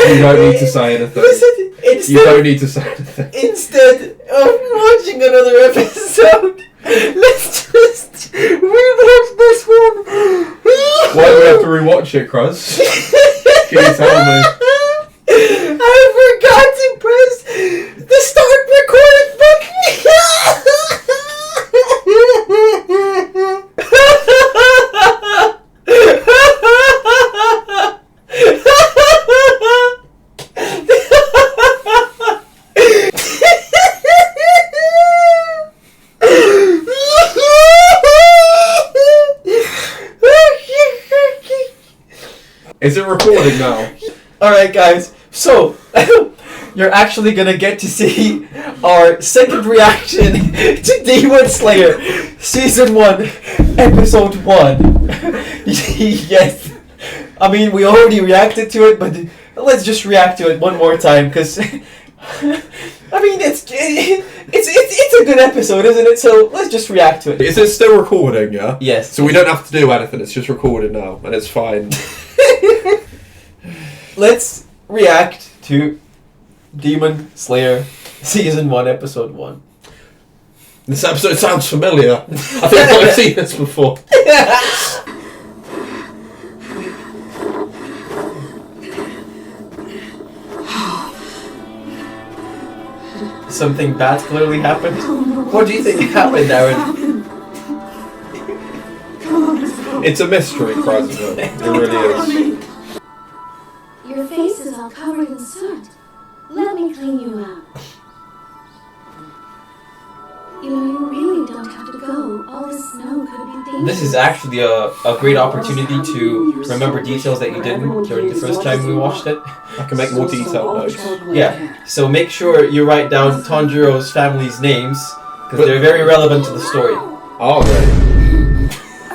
You don't need to say anything. Listen, you don't need to say anything. Instead of watching another episode, let's just rewatch this one. Why do we have to rewatch it, Cruz? Can you tell me? I forgot to press the start recording button. Is it recording now? Alright guys, so you're actually gonna get to see our second reaction to Demon Slayer Season 1, Episode 1. Yes. I mean, we already reacted to it, but let's just react to it one more time, because I mean, it's a good episode, isn't it? So let's just react to it. Is it still recording, yeah? Yes. So we don't have to do anything, it's just recorded now, and it's fine. Let's react to Demon Slayer Season 1, Episode 1. This episode sounds familiar. I think I've seen this before. Something bad clearly happened. What do you think happened, Aaron? It's a mystery, Cruz. It really is. Your face is all covered in soot. Let me clean you up. You know, you really don't have to go. All this snow could be dangerous. This is actually a great opportunity to remember details that you didn't during the first time we watched it. I can make more detailed notes. Yeah, so make sure you write down Tanjiro's family's names, because they're very relevant to the story. Are they?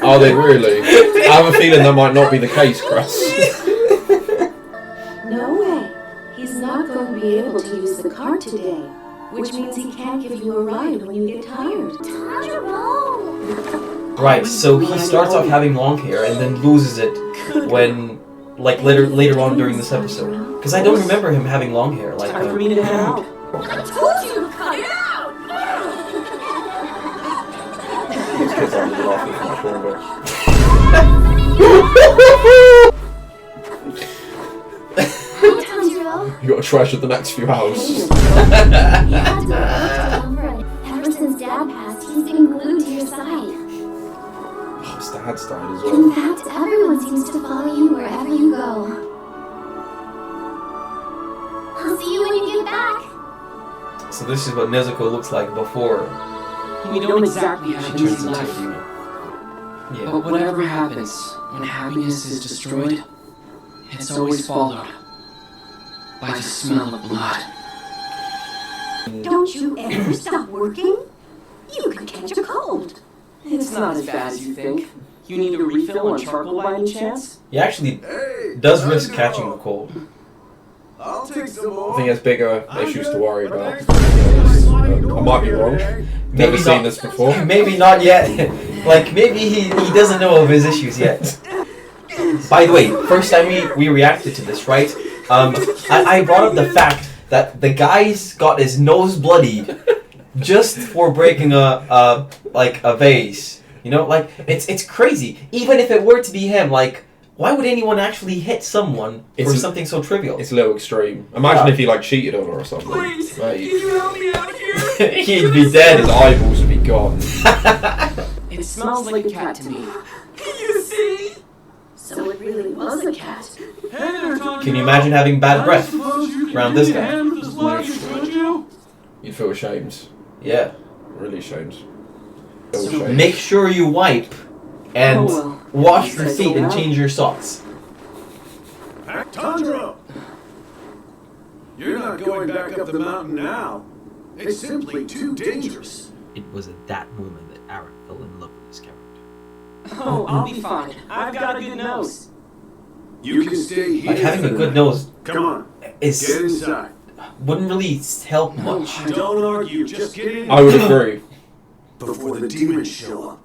Are they really? I have a feeling that might not be the case, Cruz. No way. He's not going to be able to use the cart today, which means he can't give you a ride when you get tired. Tanjiro! Right, so he starts off having long hair and then loses it when, like, later on during this episode. Because I don't remember him having long hair. Like, Time for me to head out. I told you to cut it out! These kids aren't really laughing for much longer. Hi, Tanjiro. You got to treasure the next few hours. You had to work over. Ever since Dad passed, he's been glued to your side. Oh, his dad's died as In well. fact, everyone seems to follow you wherever you go. I'll see you when you get back. so this is what Nezuko looks like before We don't exactly have she an turns easy into a life. demon. Yeah. But whatever happens, when happiness is destroyed, it's always followed by the smell of blood. Don't you ever stop working? You could catch a cold. It's not as bad as you think. You need a refill on charcoal by any chance? He actually does risk catching a cold. I'll take some more. I think he has bigger issues to worry about. To be honest. I might be wrong. Never seen not- this before. Maybe not yet. Like, maybe he doesn't know of his issues yet. By the way, first time we reacted to this, right? I brought up the fact that the guy's got his nose bloodied just for breaking a vase. You know, like, it's crazy. Even if it were to be him, like, why would anyone actually hit someone for something so trivial? It's a little extreme. Imagine if he like cheated on her or something. Please, Mate. can you help me out here? He'd be dead. His eyeballs would be gone. It smells like a cat to me. Can you see? So it really was a cat. Hey there, Tanjiro. Can you imagine having bad breath Suppose you can around give this me a guy? hand with this laundry, could you? You'd feel ashamed. Yeah. Really ashamed. So Feel ashamed. Make sure you wipe and Oh, well. wash your feet and change your socks. Tanjiro! You're not going back up the mountain now. It's simply too dangerous. It was at that moment that Aaron fell in love with his character. Oh, I'll be fine. I've got a good nose. You can stay here. Like, having a for good now. nose Come on, get is inside. wouldn't really help much. Don't argue, just get in. I would agree. Before the demons show up.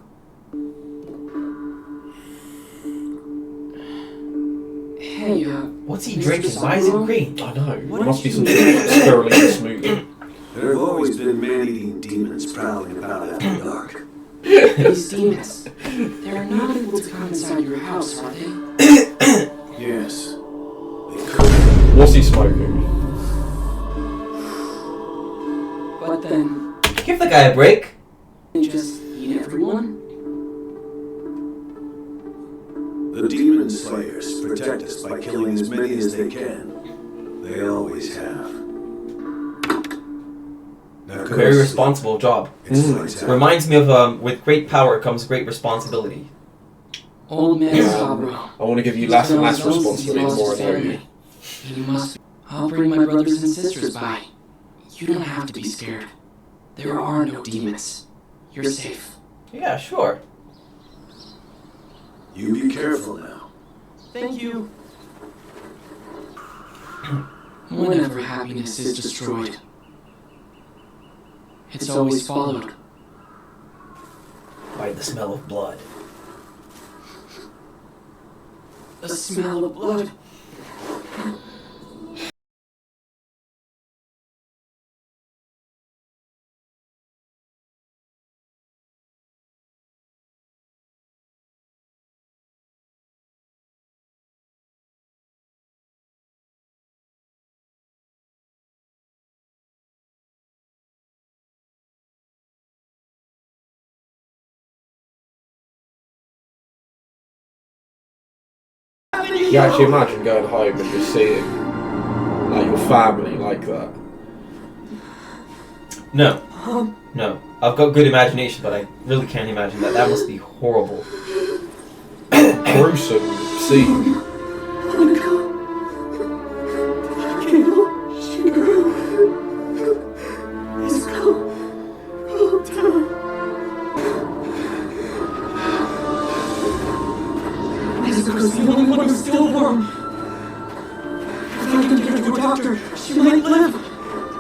Hey, What's he Mr. drinking? Why is it Saburo? green? I know. It must be some sort of spirulina smoothie. There have always been man-eating demons prowling about after dark. These demons, they're not able to come inside your house, are they? Yes. They could. What's he smoking? But then, Give the guy a break. they just eat everyone? The demon slayers protect us by killing as many as they can. They always have. Now go Very to responsible job. sleep. It's lights out. Reminds me of with great power comes great responsibility. Old man Saburo. I want to give you less and less responsibility the more I know you. He must. I'll bring my brothers and sisters by. You don't have to be scared. There are no demons. You're safe. Yeah, sure. You be careful now. Thank you. Whenever happiness is destroyed, it's always followed By the smell of blood. the smell of blood. You actually imagine going home and just seeing like your family like that. No. No. I've got good imagination, but I really can't imagine that. That must be horrible. Gruesome scene. Nezuko's the only one who's still warm. If I can get her to a doctor, she might live.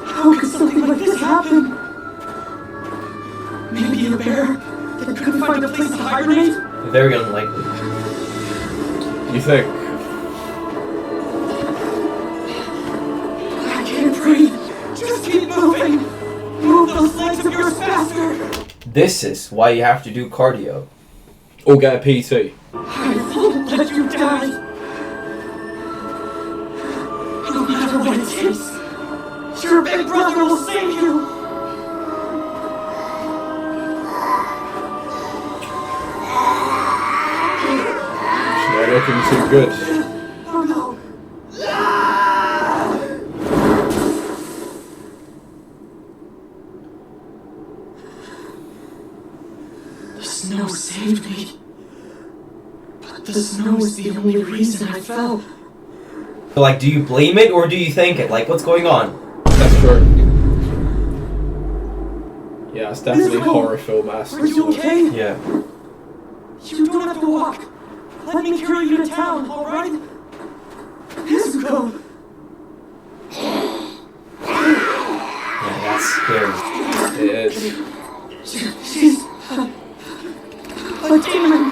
How could something like this happen? Maybe a bear that couldn't find a place to hibernate? Very unlikely. You think? I can't breathe. Just keep moving. Move those legs of yours faster. This is why you have to do cardio. Or get a PT. I won't let you die. No matter what it takes, your big brother will save you. She's not looking too good. Oh no. The snow saved me. But the snow is the only reason I fell. So, like, do you blame it or do you thank it? Like, what's going on? That's true. Yeah, it's definitely Nezuko, horror film-esque. Are you okay? Yeah. You don't have to walk. Let me carry you to town, alright? Nezuko! Yeah, that's scary. It is. She's a demon.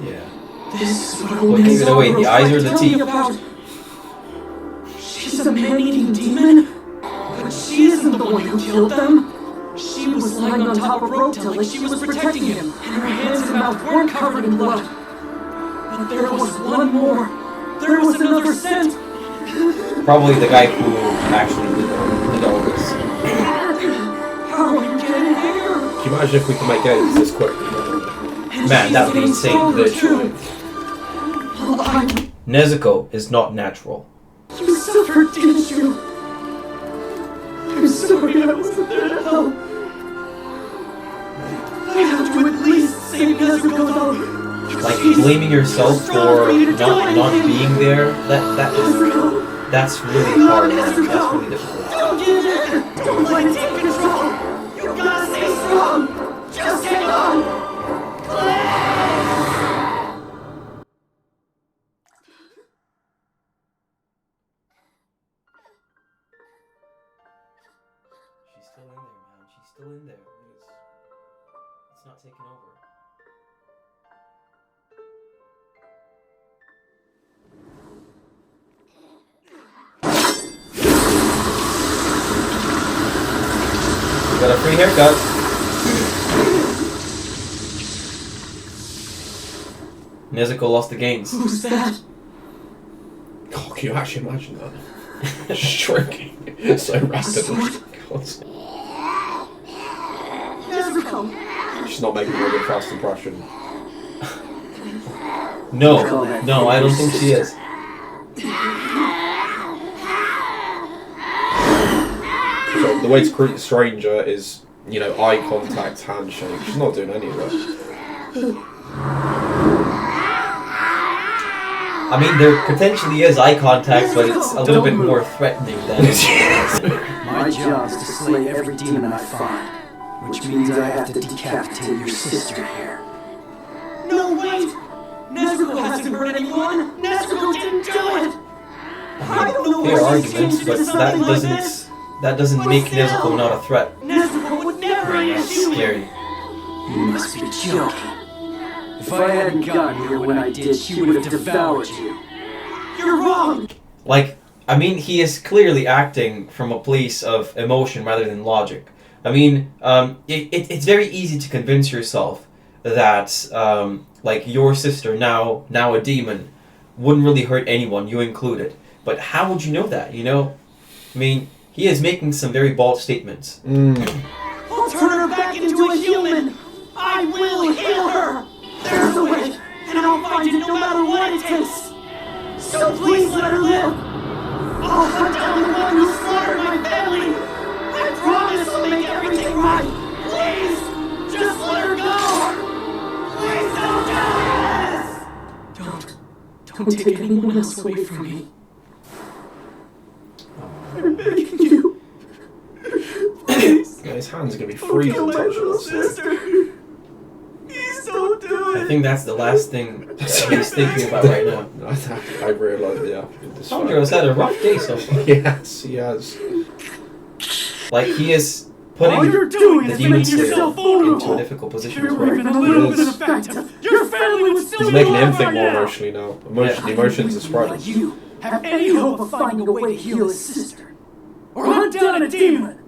Yeah. This is what What old gives it away, the Nezuko eyes or tried the to tell me teeth? about. She's a man-eating demon, but she isn't the one who killed them. She was lying on top of Rota like she was protecting him, and her hands and mouth weren't covered in blood. But there was one more. There was another scent. Probably the guy who actually did all this. How are you getting here? Can you imagine if we can make games this quickly? And Man, she's that would be getting insane, stronger, literally. too. Well, I'm... Nezuko is not natural. You suffered, didn't you? I'm sorry I wasn't there to help. I have to at least save Nezuko, though. Like, blaming yourself for not being there, Nezuko, that's really hard, man. That's really difficult. don't give in. Don't let it take control. You gotta stay strong. Just hang on. She's still in there, man. She's still in there. It's not taking over. Got a free haircut. Nezuko lost the gains. Who's that? Oh, can you actually imagine that? Shrinking so rapidly. God. Nezuko! She's not making a really fast impression. No, I don't think she is. So the way to greet a stranger is, you know, eye contact, handshake. She's not doing any of that. I mean, there potentially is eye contact, but it's a little bit more threatening than... My job is to slay every demon I find, which means I have to decapitate your sister here. No, wait! Nezuko hasn't hurt anyone! Nezuko didn't do it! I don't know Fair why she arguments, changed but into something like this! that doesn't make Nezuko not a threat. Nezuko would never eat That's you! scary. You must be joking. If I hadn't gotten here when I did, she would have devoured you. You're wrong! Like, I mean, he is clearly acting from a place of emotion rather than logic. I mean, it's very easy to convince yourself that, like, your sister, now a demon, wouldn't really hurt anyone, you included. But how would you know that, you know? I mean, he is making some very bold statements. I'll turn her back into a human! I will heal her! There's a way, and I'll find it no matter what it takes! So please let her live! I'll hunt down the one who slaughtered my family! I promise I'll make everything right! Please! Just let her go! Please don't do this! Don't take anyone else away from me. I'm begging you! Yeah, his hands are going to be freezing touching us. sister! Please don't do it! I think that's the last thing he's thinking about right now. I realise, yeah. Sandro's had a rough day so far. Yes, he has. Like, he is All putting you're doing the is demon making slayer yourself into a vulnerable! difficult If position you as were even a well. little Yes. bit effective, your family would still He's be making alive him think right more now. emotionally now. Emotions are spreading. You have any hope of finding a way to heal his sister? Or hunt down a demon?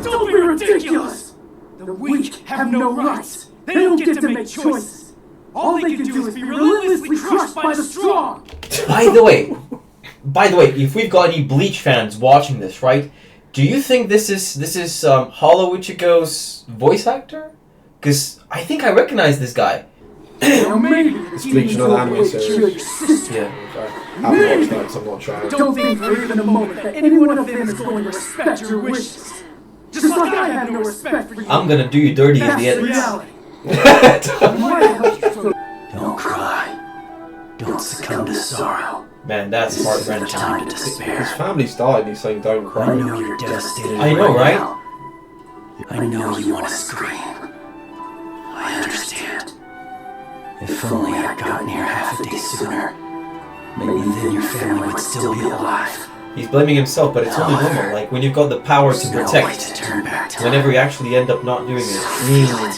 Don't be ridiculous! The weak have no rights. They don't get to make choices. All they can do is be relentlessly crushed by the strong. By the way, if we've got any Bleach fans watching this, right? Do you think this is Hollow Ichigo's voice actor? Because I think I recognize this guy. Or maybe It's Bleach, not an anime kill series. your sister. Yeah. I haven't watched that, so I'm not sure. Don't think for even a moment that any one of them is going to respect your wishes. Just like I have no respect for you. I'm gonna do you dirty in That's the end. reality. Don't cry. Don't succumb to sorrow. Man, that's This isn't the heart-wrenching. time to His despair. family's died and he's saying don't I cry. know you're devastated. I know, right? now. I know you want to scream. I understand. If only I'd gotten here half a day sooner, maybe then your family would still be alive. He's blaming himself, but it's only normal. Like, when you've got the power to There's no way to protect, turn back time. whenever you actually end up not doing it. Feel it.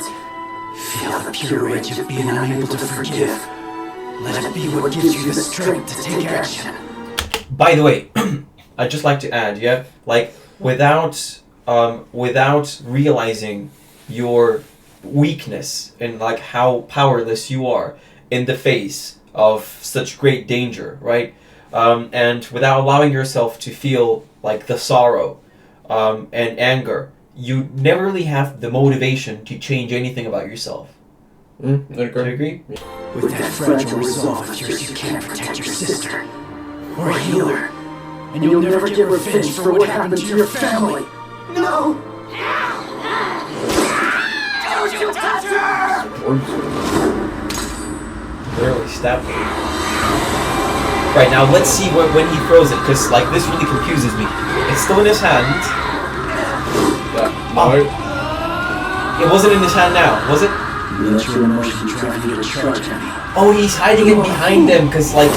Feel the pure rage of being unable to forgive. Let it be what gives you the strength to take action. By the way, I'd just like to add, yeah, like, without realizing your weakness and like how powerless you are in the face of such great danger, right? And without allowing yourself to feel like the sorrow and anger, you never really have the motivation to change anything about yourself. I Do you agree. agree? With that fragile resolve of yours, you can't protect your sister. Or heal her. And you'll never get revenge for what happened to your family. No! Don't you touch her! Literally stabbed me. Right, now let's see when he throws it, because like this really confuses me. It's still in his hand. No. It wasn't in his hand now, was it? You let your emotion drive you to charge at me. Oh, he's hiding it behind him, because like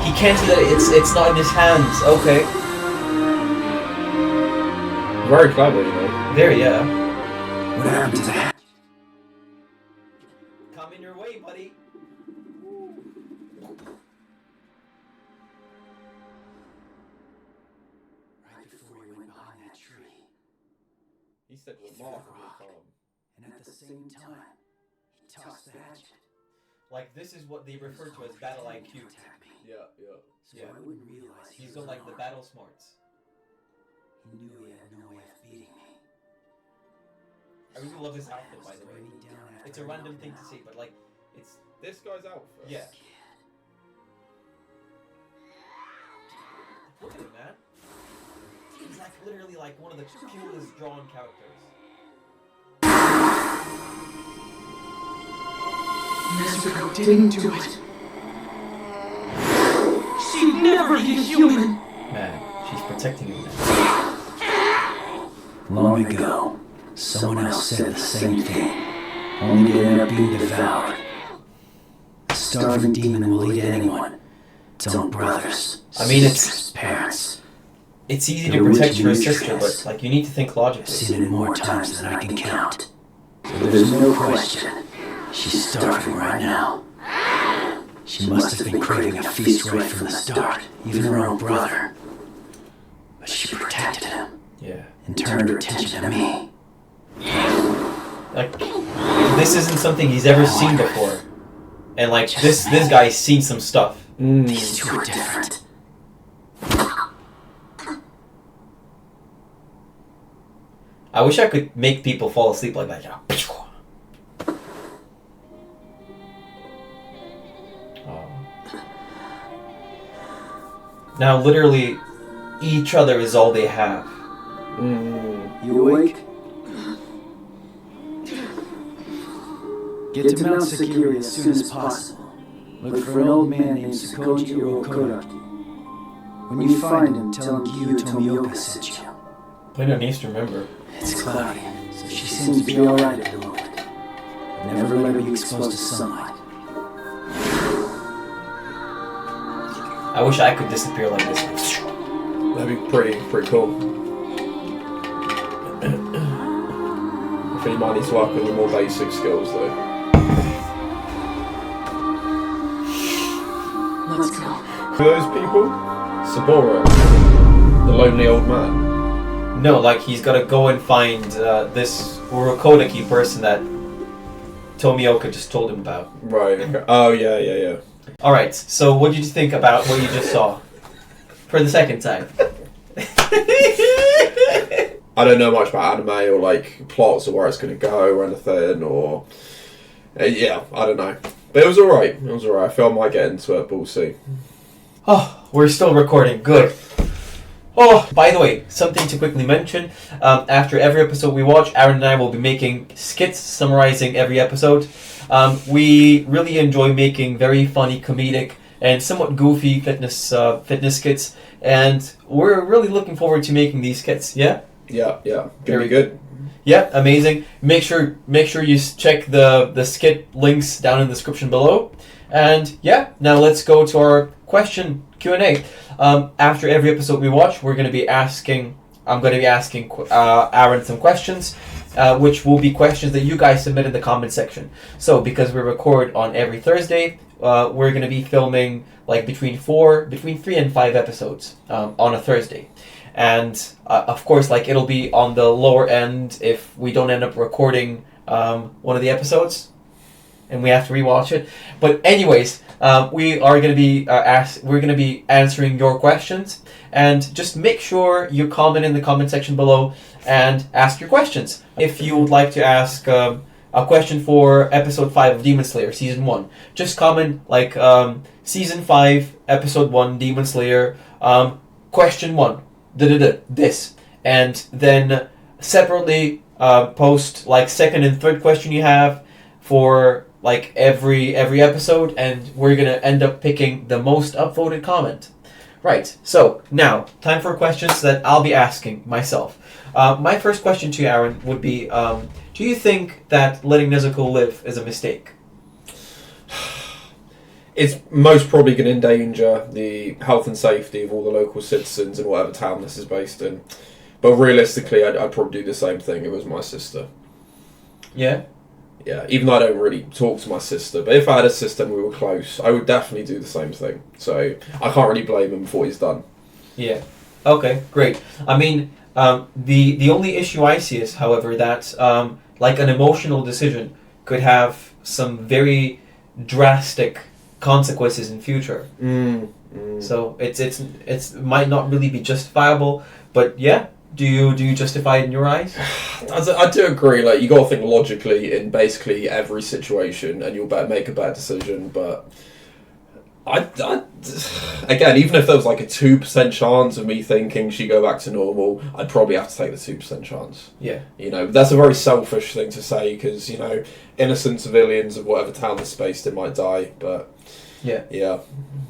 he can't see that it's not in his hands. Okay. Very clever, you know. There, yeah. What happened to that? Come in your way, buddy. Right before we went behind that tree. He said He threw the remarkably rock. calm. And at the same time, he tossed the hatchet. Like, this is what they refer to as battle IQ. Attack me, Yeah, yeah. so Yeah. I wouldn't realize he He's was got like the unarmed. battle smarts. He knew he had no way of beating me. I really love his outfit, by the way. Staring me down after It's a I random knocked thing him to out. say, but like, it's This guy's outfit. yeah. Look at him, man. He's like literally like one of the coolest drawn characters. Nezuko didn't do it. She'd never be a human. Man, she's protecting him now. Long ago, someone else said the same thing, only to end up being devoured. A starving demon will eat anyone. Its own brothers, I mean, it's- sisters, parents. It's easy to protect your sister, but like you need to think I've logically. seen it more times than I can count. So there's no question. She's starving right now. She must have been craving a feast right from the start, even her own brother. But she protected him Yeah. and turned her attention to me. Like, this isn't something he's ever seen before, and like this guy's seen some stuff. These two are different. I wish I could make people fall asleep like that. Oh. Now, literally, each other is all they have. You awake? Get to Mount Sakiri as soon as possible. Look for an old man named Sukoji Urokodaki. When you find him, tell him Gyu Tomioka sent you. Plainer needs to remember. It's cloudy, so she seems to be alright at the moment. Never let her be exposed to sunlight. I wish I could disappear like this. That'd be pretty cool. I think you might need to work on your more basic skills though. Let's go. Who are those people? Saburo, the lonely old man. No, like he's gotta go and find this Urokodaki person that Tomioka just told him about. Right. Okay. Oh yeah. Alright, so what did you think about what you just saw? For the second time. I don't know much about anime or like plots or where it's going to go or anything or yeah, I don't know. But it was alright. I feel I might get into it, but we'll see. Oh, we're still recording. Good. Oh, by the way, something to quickly mention. After every episode we watch, Aaron and I will be making skits summarizing every episode. We really enjoy making very funny, comedic, and somewhat goofy fitness skits, and we're really looking forward to making these skits. Yeah. Yeah. Gonna be good. Yeah, amazing. Make sure you check the skit links down in the description below. And yeah, now let's go to our question Q&A. After every episode we watch, I'm going to be asking Aaron some questions, which will be questions that you guys submit in the comment section. So because we record on every Thursday, we're going to be filming like between 3 and 5 episodes on a Thursday. And of course, like it'll be on the lower end if we don't end up recording one of the episodes and we have to rewatch it. But anyways, we are going to be we're going to be answering your questions, and just make sure you comment in the comment section below and ask your questions. If you would like to ask a question for episode 5 of Demon Slayer season 1, just comment like season 5 episode 1 Demon Slayer question 1 this, and then separately post like second and third question you have for like every episode, and we're gonna end up picking the most upvoted comment. Right, so now time for questions that I'll be asking myself. My first question to you, Aaron, would be do you think that letting Nezuko live is a mistake? It's most probably going to endanger the health and safety of all the local citizens in whatever town this is based in. But realistically, I'd probably do the same thing if it was my sister. Yeah? Yeah, even though I don't really talk to my sister. But if I had a sister and we were close, I would definitely do the same thing. So I can't really blame him for what he's done. Yeah. Okay, great. I mean, The only issue I see is, however, that like an emotional decision could have some very drastic consequences in future. So it's might not really be justifiable, but yeah. Do you justify it in your eyes? I do agree. Like, you got to think logically in basically every situation, and you'll better make a better decision. But I again, even if there was like a 2% chance of me thinking she go back to normal, I'd probably have to take the 2% chance. Yeah. You know, that's a very selfish thing to say because, you know, innocent civilians of whatever town they're spaced in might die. But yeah.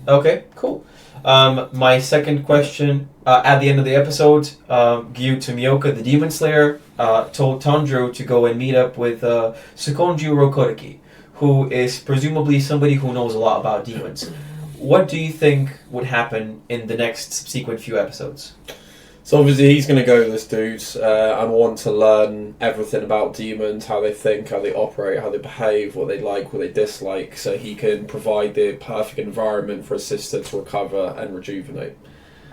Okay. Cool. My second question, at the end of the episode, Gyu Tomioka, the Demon Slayer, told Tanjiro to go and meet up with Sukonju Rokodaki, who is presumably somebody who knows a lot about demons. What do you think would happen in the next subsequent few episodes? So obviously he's going to go with this dude and want to learn everything about demons, how they think, how they operate, how they behave, what they like, what they dislike, so he can provide the perfect environment for his sister to recover and rejuvenate.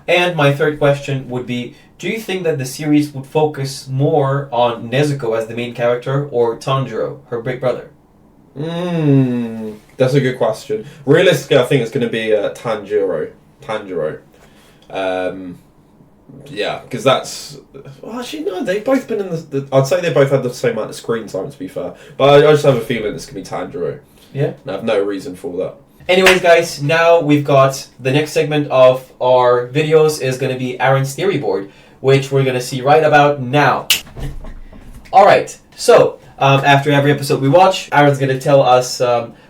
And my third question would be, do you think that the series would focus more on Nezuko as the main character or Tanjiro, her big brother? That's a good question. Realistically, I think it's going to be Tanjiro. Yeah, because that's... Well, actually, no, they've both been in the... I'd say they both had the same amount of screen time, to be fair. But I just have a feeling this could be Tanjiro. Yeah? And I have no reason for that. Anyways, guys, now we've got the next segment of our videos is going to be Aaron's theory board, which we're going to see right about now. Alright, so, after every episode we watch, Aaron's going to tell us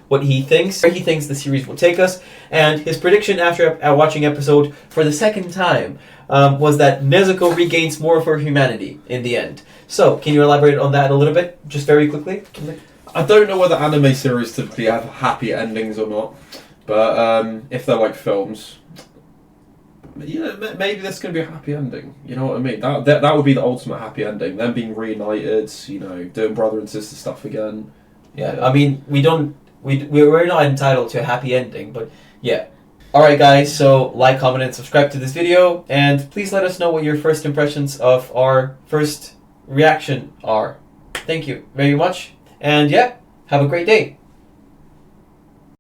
what he thinks, where he thinks the series will take us, and his prediction after watching episode for the second time was that Nezuko regains more of her humanity in the end. So, can you elaborate on that a little bit, just very quickly? I don't know whether anime series typically have happy endings or not, but if they're like films, yeah, maybe this can be a happy ending. You know what I mean? That would be the ultimate happy ending. Them being reunited, you know, doing brother and sister stuff again. Yeah, I mean, we're not entitled to a happy ending, but yeah. Alright guys, so like, comment, and subscribe to this video, and please let us know what your first impressions of our first reaction are. Thank you very much, and yeah, have a great day.